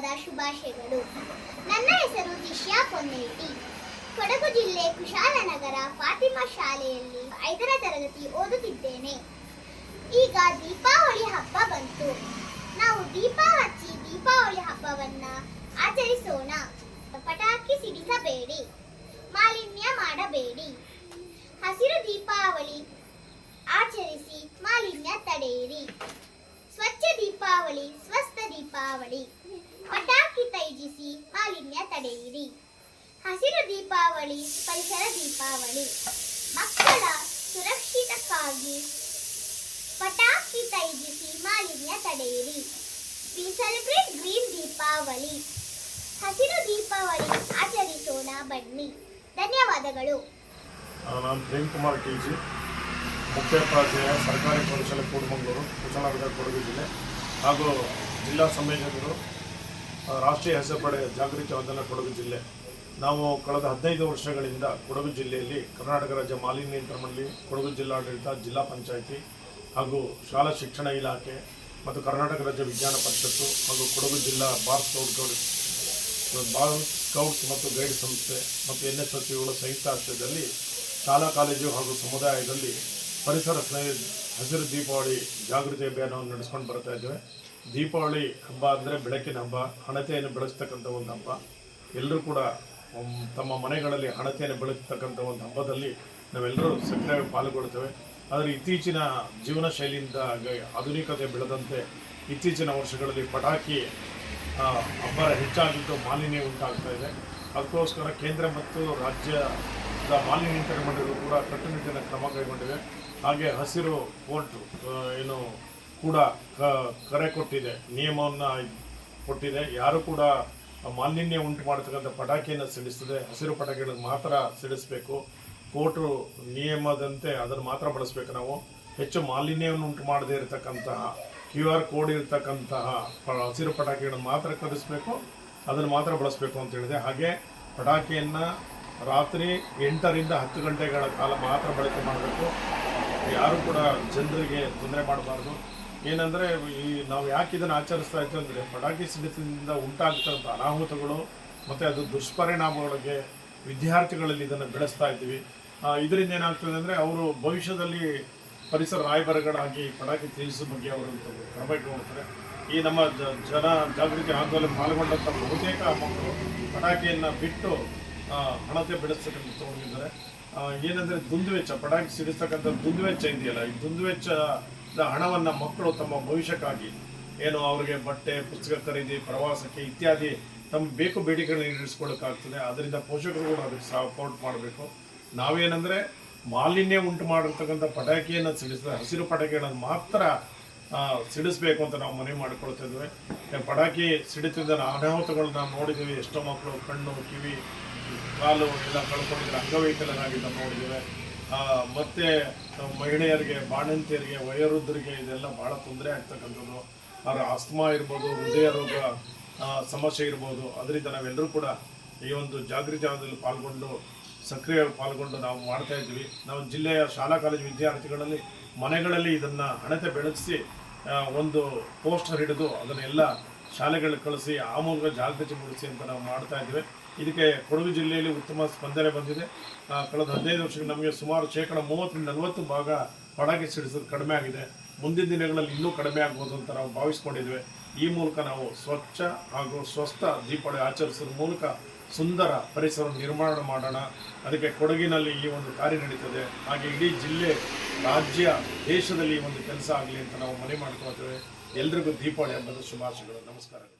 ಹಬ್ಬದ ಶುಭಾಶಯಗಳು. ನನ್ನ ಹೆಸರು ದಿಶ್ಯಾ ಪೊನ್ನೇಟಿ. ಕೊಡಗು ಜಿಲ್ಲೆ ಕುಶಾಲನಗರ ಫಾತಿಮಾ ಶಾಲೆಯಲ್ಲಿ 5ನೇ ತರಗತಿ ಓದುತ್ತಿದ್ದೇನೆ. ಈಗ ದೀಪಾವಳಿ ಹಬ್ಬ ಬಂತು. ನಾವು ದೀಪ ಹಚ್ಚಿ ದೀಪಾವಳಿ ಹಬ್ಬವನ್ನ ಆಚರಿಸೋಣ. ಪಟಾಕಿ ಸಿಡಿಸಬೇಡಿ, ಮಾಲಿನ್ಯ ಮಾಡಬೇಡಿ. ಹಸಿರು ದೀಪಾವಳಿ ಆಚರಿಸಿ ಮಾಲಿನ್ಯ ತಡೆಯಿರಿ. ಸ್ವಚ್ಛ ದೀಪಾವಳಿ ಸ್ವಸ್ಥ ದೀಪಾವಳಿ. ಪಟಾಕಿ ತ್ಯಜಿಸಿ ಮಾಲಿನ್ಯ ತಡೆಯಿರಿ. ಹಸಿರು ದೀಪಾವಳಿ ಪರಿಸರ ದೀಪಾವಳಿ. ಮಕ್ಕಳ ಸುರಕ್ಷಿತಕ್ಕಾಗಿ ಪಟಾಕಿ ತ್ಯಜಿಸಿ ಮಾಲಿನ್ಯ ತಡೆಯಿರಿ. V celebrate green Deepavali. ಹಸಿರು ದೀಪಾವಳಿ ಆಚರಿಸೋಣ ಬನ್ನಿ. ಧನ್ಯವಾದಗಳು. ನಾನು ಪ್ರೇಮ್ ಕುಮಾರ್ ಟಿ.ಜಿ, ಮುಖ್ಯೋಪಾಧ್ಯಾಯ ಸರ್ಕಾರಿ ಪ್ರೌಢಶಾಲೆ ಕೂಡಮಂಗಳೂರು, ಕುಶಾಲನಗರ, ಕೊಡಗು ಜಿಲ್ಲೆ ಹಾಗೂ ಜಿಲ್ಲಾ ಸಂಯೋಜಕರು, ರಾಷ್ಟ್ರೀಯ ಹೆಸರು ಪಡೆ ಜಾಗೃತಿ ವಂದನ ಕೊಡಗು ಜಿಲ್ಲೆ. ನಾವು ಕಳೆದ 15 ವರ್ಷಗಳಿಂದ ಕೊಡಗು ಜಿಲ್ಲೆಯಲ್ಲಿ ಕರ್ನಾಟಕ ರಾಜ್ಯ ಮಾಲಿನ್ಯ ನಿಯಂತ್ರಣ ಮಂಡಳಿ, ಕೊಡಗು ಜಿಲ್ಲಾಡಳಿತ, ಜಿಲ್ಲಾ ಪಂಚಾಯಿತಿ ಹಾಗೂ ಶಾಲಾ ಶಿಕ್ಷಣ ಇಲಾಖೆ ಮತ್ತು ಕರ್ನಾಟಕ ರಾಜ್ಯ ವಿಜ್ಞಾನ ಪರಿಷತ್ತು ಹಾಗೂ ಕೊಡಗು ಜಿಲ್ಲಾ ಬಾರ್ ಸ್ಕೌಟ್ಸ್ ಮತ್ತು ಗೈಡ್ ಸಂಸ್ಥೆ ಮತ್ತು NSSಗಳ ಸಂಯುಕ್ತ ಆಶ್ರಯದಲ್ಲಿ ಶಾಲಾ ಕಾಲೇಜು ಹಾಗೂ ಸಮುದಾಯದಲ್ಲಿ ಪರಿಸರ ಸ್ನೇಹಿ ಹಸಿರು ದೀಪಾವಳಿ ಜಾಗೃತಿ ಅಭಿಯಾನವನ್ನು ನಡೆಸ್ಕೊಂಡು ಬರ್ತಾ ಇದ್ದೇವೆ. ದೀಪಾವಳಿ ಹಬ್ಬ ಅಂದರೆ ಬೆಳಕಿನ ಹಬ್ಬ, ಹಣತೆಯನ್ನು ಬೆಳೆಸ್ತಕ್ಕಂಥ ಒಂದು ಹಬ್ಬ. ಎಲ್ಲರೂ ಕೂಡ ತಮ್ಮ ಮನೆಗಳಲ್ಲಿ ಹಣತೆಯನ್ನು ಬೆಳೆಸ್ತಕ್ಕಂಥ ಒಂದು ಹಬ್ಬದಲ್ಲಿ ನಾವೆಲ್ಲರೂ ಸಕ್ರಿಯವಾಗಿ ಪಾಲ್ಗೊಳ್ತೇವೆ. ಆದರೆ ಇತ್ತೀಚಿನ ಜೀವನ ಶೈಲಿಯಿಂದ ಆಧುನಿಕತೆ ಬೆಳೆದಂತೆ ಇತ್ತೀಚಿನ ವರ್ಷಗಳಲ್ಲಿ ಪಟಾಕಿ ಅಬ್ಬರ ಹೆಚ್ಚಾಗಿದ್ದು ಮಾಲಿನ್ಯ ಉಂಟಾಗ್ತಾ ಇದೆ. ಅದಕ್ಕೋಸ್ಕರ ಕೇಂದ್ರ ಮತ್ತು ರಾಜ್ಯದ ಮಾಲಿನ್ಯ ನಿಯಂತ್ರಣ ಮಂಡಳಿಗಳು ಕೂಡ ಕಟ್ಟುನಿಟ್ಟಿನ ಕ್ರಮ ಕೈಗೊಂಡಿವೆ. ಹಾಗೆ ಹಸಿರು ಕೋರ್ಟ್ ಏನು ಕೂಡ ಕರೆ ಕೊಟ್ಟಿದೆ, ನಿಯಮವನ್ನು ಕೊಟ್ಟಿದೆ. ಯಾರು ಕೂಡ ಮಾಲಿನ್ಯ ಉಂಟು ಮಾಡತಕ್ಕಂಥ ಪಟಾಕಿಯನ್ನು ಸಿಡಿಸ್ತದೆ ಹಸಿರು ಪಟಾಕಿಗಳನ್ನು ಮಾತ್ರ ಸಿಡಿಸಬೇಕು. ಕೋರ್ಟು ನಿಯಮದಂತೆ ಅದನ್ನು ಮಾತ್ರ ಬಳಸಬೇಕು. ನಾವು ಹೆಚ್ಚು ಮಾಲಿನ್ಯವನ್ನು ಉಂಟು ಮಾಡದೇ ಇರತಕ್ಕಂತಹ QR ಕೋಡ್ ಇರತಕ್ಕಂತಹ ಹಸಿರು ಪಟಾಕಿಗಳನ್ನು ಮಾತ್ರ ಕಲಿಸಬೇಕು, ಅದನ್ನು ಮಾತ್ರ ಬಳಸಬೇಕು ಅಂತ ಹೇಳಿದೆ. ಹಾಗೆ ಪಟಾಕಿಯನ್ನು ರಾತ್ರಿ 8ರಿಂದ 10 ಗಂಟೆಗಳ ಕಾಲ ಮಾತ್ರ ಬಳಕೆ ಮಾಡಬೇಕು. ಯಾರು ಕೂಡ ಜನರಿಗೆ ತೊಂದರೆ ಮಾಡಬಾರ್ದು. ಏನಂದರೆ ನಾವು ಯಾಕೆ ಇದನ್ನು ಆಚರಿಸ್ತಾ ಇದ್ದೀವಿ ಅಂದರೆ ಪಟಾಕಿ ಸಿಡಿತದಿಂದ ಉಂಟಾಗ್ತಕ್ಕಂಥ ಅನಾಹುತಗಳು ಮತ್ತು ಅದು ದುಷ್ಪರಿಣಾಮಗಳಿಗೆ ವಿದ್ಯಾರ್ಥಿಗಳಲ್ಲಿ ಇದನ್ನು ಬೆಳೆಸ್ತಾ ಇದ್ದೀವಿ. ಇದರಿಂದ ಏನಾಗ್ತದೆ ಅಂದರೆ ಅವರು ಭವಿಷ್ಯದಲ್ಲಿ ಪರಿಸರ ರಾಯಭಾರಿಗಳಾಗಿ ಪಟಾಕಿ ತ್ಯಜಿಸೋ ಬಗ್ಗೆ ಅವರು ಕ್ರಮ ಇಟ್ಕೊಳ್ತಾರೆ. ಈ ನಮ್ಮ ಜನ ಜಾಗೃತಿ ಆಂದೋಲನ ಪಾಲ್ಗೊಂಡಂಥ ಬಹುತೇಕ ಮಕ್ಕಳು ಪಟಾಕಿಯನ್ನು ಬಿಟ್ಟು ಹಣತೆ ಬೆಳೆಸ್ತಕ್ಕಂಥ ತೊಗೊಂಡಿದ್ದಾರೆ. ಏನಂದರೆ ದುಂದುವೆಚ್ಚ, ಪಟಾಕಿ ಸಿಡಿಸ್ತಕ್ಕಂಥ ದುಂದುವೆಚ್ಚ ಇದೆಯಲ್ಲ, ಈ ದುಂದುವೆಚ್ಚದ ಹಣವನ್ನು ಮಕ್ಕಳು ತಮ್ಮ ಭವಿಷ್ಯಕ್ಕಾಗಿ ಏನು ಅವರಿಗೆ ಬಟ್ಟೆ, ಪುಸ್ತಕ ಖರೀದಿ, ಪ್ರವಾಸಕ್ಕೆ ಇತ್ಯಾದಿ ತಮ್ಮ ಬೇಕು ಬೇಡಿಕೆಗಳನ್ನ ಈಡೇರಿಸ್ಕೊಳ್ಳೋಕ್ಕಾಗ್ತದೆ. ಅದರಿಂದ ಪೋಷಕರು ಕೂಡ ಅದಕ್ಕೆ ಸಪೋರ್ಟ್ ಮಾಡಬೇಕು. ನಾವೇನೆಂದರೆ ಮಾಲಿನ್ಯ ಉಂಟು ಮಾಡಿರ್ತಕ್ಕಂಥ ಪಟಾಕಿಯನ್ನು ಸಿಡಿಸಿದ ಹಸಿರು ಪಟಾಕಿಗಳನ್ನು ಮಾತ್ರ ಸಿಡಿಸಬೇಕು ಅಂತ ನಾವು ಮನವಿ ಮಾಡಿಕೊಳ್ತಾ ಇದ್ದೇವೆ. ಪಟಾಕಿ ಸಿಡಿತಿದ್ದ ಅನಾಹುತಗಳು ನಾವು ನೋಡಿದ್ದೀವಿ. ಎಷ್ಟೋ ಮಕ್ಕಳು ಕಣ್ಣು, ಕಿವಿ, ಕಾಲು ಎಲ್ಲ ಕಳ್ಕೊಂಡಿದ್ರೆ ಅಂಗವೈಕಲ್ಯರಾಗಿದ್ದ ನೋಡಿದ್ದೇವೆ. ಮತ್ತು ಮಹಿಳೆಯರಿಗೆ, ಬಾಣಂತಿಯರಿಗೆ, ವಯೋವೃದ್ಧರಿಗೆ ಇದೆಲ್ಲ ಭಾಳ ತೊಂದರೆ ಆಗ್ತಕ್ಕಂಥದ್ದು. ಅವರ ಆಸ್ತಮಾ ಇರ್ಬೋದು, ಹೃದಯ ರೋಗ ಸಮಸ್ಯೆ ಇರ್ಬೋದು. ಅದರಿಂದ ನಾವೆಲ್ಲರೂ ಕೂಡ ಈ ಒಂದು ಜಾಗೃತಿ ಆಂದೋಲನದಲ್ಲಿ ಪಾಲ್ಗೊಂಡು ಸಕ್ರಿಯವಾಗಿ ಪಾಲ್ಗೊಂಡು ನಾವು ಮಾಡ್ತಾ ಇದ್ವಿ. ನಾವು ಜಿಲ್ಲೆಯ ಶಾಲಾ ಕಾಲೇಜು ವಿದ್ಯಾರ್ಥಿಗಳಲ್ಲಿ ಮನೆಗಳಲ್ಲಿ ಇದನ್ನು ಹಣತೆ ಬೆಳೆಸಿ ಒಂದು ಪೋಸ್ಟರ್ ಹಿಡಿದು ಅದನ್ನೆಲ್ಲ ಶಾಲೆಗಳಿಗೆ ಕಳಿಸಿ ಆ ಮೂಲಕ ಜಾಗೃತಿ ಮೂಡಿಸಿ ಅಂತ ನಾವು ಮಾಡ್ತಾ ಇದ್ವಿ. ಇದಕ್ಕೆ ಕೊಡಗು ಜಿಲ್ಲೆಯಲ್ಲಿ ಉತ್ತಮ ಸ್ಪಂದನೆ ಬಂದಿದೆ. ಕಳೆದ 15 ವರ್ಷಕ್ಕೆ ನಮಗೆ ಸುಮಾರು 30-40% ಭಾಗ ಪಟಾಕಿ ಸಿಡಿಸೋದು ಕಡಿಮೆ ಆಗಿದೆ. ಮುಂದಿನ ದಿನಗಳಲ್ಲಿ ಇನ್ನೂ ಕಡಿಮೆ ಆಗ್ಬೋದು ಅಂತ ನಾವು ಭಾವಿಸ್ಕೊಂಡಿದ್ವಿ. ಈ ಮೂಲಕ ನಾವು ಸ್ವಚ್ಛ ಹಾಗೂ ಸ್ವಸ್ಥ ದೀಪಾವಳಿ ಆಚರಿಸೋದ್ರ ಮೂಲಕ ಸುಂದರ ಪರಿಸರ ನಿರ್ಮಾಣ ಮಾಡೋಣ. ಅದಕ್ಕೆ ಕೊಡಗಿನಲ್ಲಿ ಈ ಒಂದು ಕಾರ್ಯ ನಡೀತದೆ. ಹಾಗೆ ಇಡೀ ಜಿಲ್ಲೆ, ರಾಜ್ಯ, ದೇಶದಲ್ಲಿ ಈ ಒಂದು ಕೆಲಸ ಆಗಲಿ ಅಂತ ನಾವು ಮನವಿ ಮಾಡ್ಕೊಳ್ತೇವೆ. ಎಲ್ರಿಗೂ ದೀಪಾವಳಿ ಹಬ್ಬದ ಶುಭಾಶಯಗಳು. ನಮಸ್ಕಾರಗಳು.